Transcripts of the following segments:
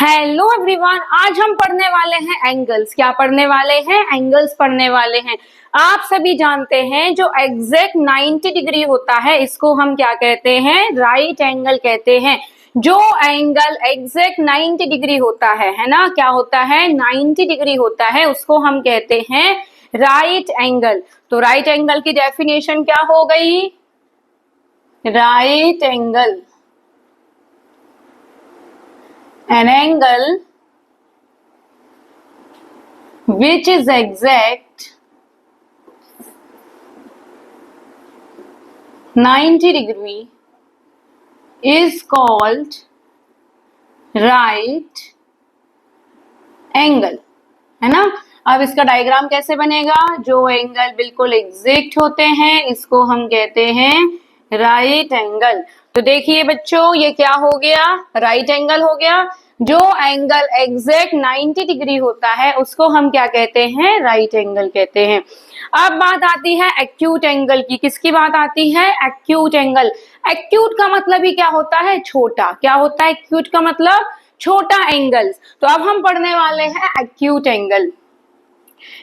Hello everyone, आज हम पढ़ने वाले हैं एंगल्स। क्या पढ़ने वाले हैं? एंगल्स पढ़ने वाले हैं। आप सभी जानते हैं जो एग्जैक्ट 90 डिग्री होता है इसको हम क्या कहते हैं? राइट एंगल कहते हैं। जो एंगल एग्जैक्ट 90 डिग्री होता है ना, क्या होता है? 90 डिग्री होता है, उसको हम कहते हैं राइट एंगल। तो राइट एंगल की डेफिनेशन क्या हो गई? Right angle, an angle which is exact 90 degree is called right angle, है ना। अब इसका डायग्राम कैसे बनेगा? जो एंगल बिल्कुल एग्जैक्ट होते हैं इसको हम कहते हैं राइट एंगल। तो देखिए बच्चों, ये क्या हो गया? राइट एंगल हो गया। जो एंगल एग्जैक्ट 90 डिग्री होता है उसको हम क्या कहते हैं? राइट एंगल कहते हैं। अब बात आती है एक्यूट एंगल की। किसकी बात आती है? Acute angle. एक्यूट का मतलब ही क्या होता है? छोटा। क्या होता है एक्यूट का मतलब? छोटा एंगल। तो अब हम पढ़ने वाले हैं एक्यूट एंगल।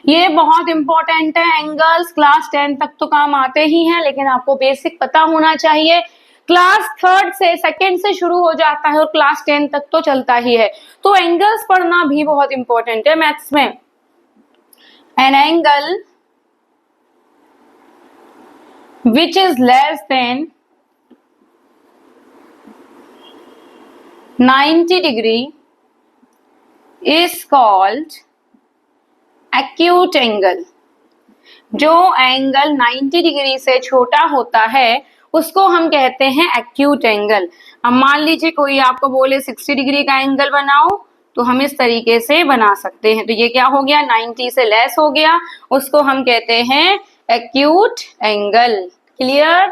ये बहुत इंपॉर्टेंट है एंगल्स। क्लास 10 तक तो काम आते ही हैं, लेकिन आपको बेसिक पता होना चाहिए। क्लास 3 से सेकेंड से शुरू हो जाता है और क्लास 10 तक तो चलता ही है। तो एंगल्स पढ़ना भी बहुत इंपॉर्टेंट है मैथ्स में। An angle which is less than 90 degree is called acute angle. जो एंगल 90 डिग्री से छोटा होता है उसको हम कहते हैं एक्यूट एंगल। अब मान लीजिए कोई आपको बोले 60 डिग्री का एंगल बनाओ, तो हम इस तरीके से बना सकते हैं। तो ये क्या हो गया? 90 से लेस हो गया, उसको हम कहते हैं एक्यूट एंगल। क्लियर?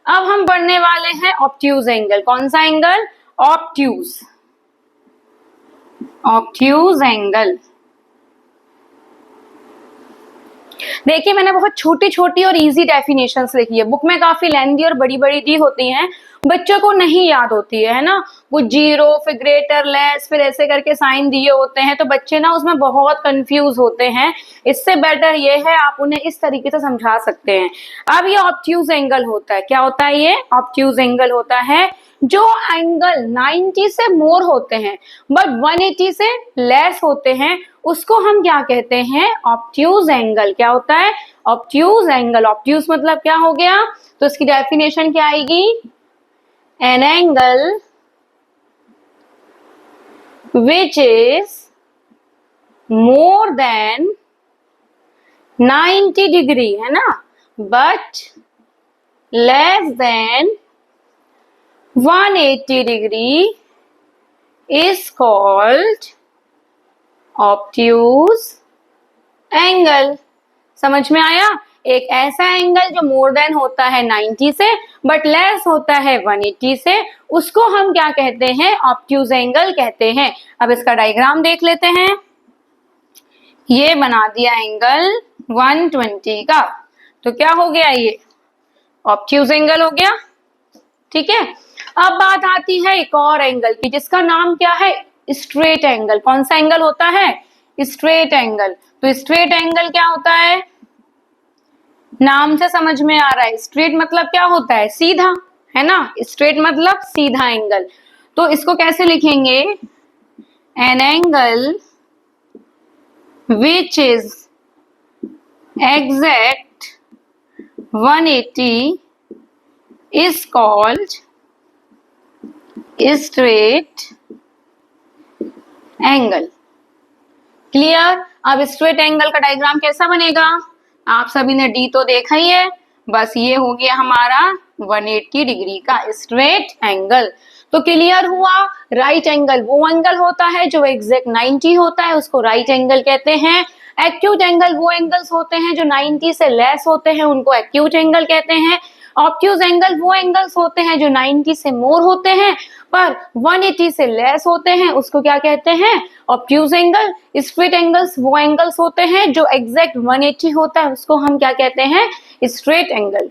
अब हम पढ़ने वाले हैं ऑब्ट्यूज एंगल। कौन सा एंगल? ऑब्ट्यूज। Obtuse angle. देखिए, मैंने बहुत छोटी छोटी और इजी डेफिनेशंस लिखी है। बुक में काफी लेंथी और बड़ी बड़ी दी होती हैं, बच्चों को नहीं याद होती है ना। वो जीरो, फिर ग्रेटर, लेस, फिर ऐसे करके साइन दिए होते हैं, तो बच्चे ना उसमें बहुत कंफ्यूज होते हैं। इससे बेटर ये है आप उन्हें इस तरीके से समझा सकते हैं। अब ये ऑब्ट्यूज एंगल होता है। क्या होता है ये? ऑब्ट्यूज एंगल होता है जो एंगल 90 से मोर होते हैं बट 180 से लेस होते हैं, उसको हम क्या कहते हैं? Obtuse angle. क्या होता है? Obtuse angle. ऑब्ट्यूज मतलब क्या हो गया? तो इसकी डेफिनेशन क्या आएगी? An angle which is more than 90 degree, है ना, but less than 180 degree is called obtuse angle. समझ में आया? एक ऐसा एंगल जो मोर देन होता है 90 से बट लेस होता है 180 से, उसको हम क्या कहते हैं? ऑब्ट्यूज एंगल कहते हैं। अब इसका डायग्राम देख लेते हैं। ये बना दिया एंगल 120 का, तो क्या हो गया? ये ऑब्ट्यूज एंगल हो गया। ठीक है। अब बात आती है एक और एंगल की, जिसका नाम क्या है? Straight angle. कौन सा एंगल होता है? Straight angle. तो स्ट्रेट एंगल क्या होता है? नाम से समझ में आ रहा है। स्ट्रेट मतलब क्या होता है? सीधा, है ना। स्ट्रेट मतलब सीधा एंगल। तो इसको कैसे लिखेंगे? An angle which is exact 180 is called straight angle। Clear? अब स्ट्रेट एंगल का डायग्राम कैसा बनेगा? आप सभी ने डी तो देखा ही है। बस ये हो गया हमारा 180 डिग्री का स्ट्रेट एंगल। तो क्लियर हुआ? राइट एंगल वो एंगल होता है जो एग्जैक्ट 90 होता है, उसको राइट एंगल कहते हैं। एक्यूट एंगल वो एंगल्स होते हैं जो 90 से लेस होते हैं, उनको एक्यूट एंगल कहते हैं। ऑब्ट्यूज एंगल वो एंगल्स होते हैं जो 90 से मोर होते हैं पर 180 से लेस होते हैं, उसको क्या कहते हैं? Obtuse angle. स्ट्रेट एंगल्स वो एंगल्स होते हैं जो एग्जैक्ट 180 होता है, उसको हम क्या कहते हैं? Straight angle.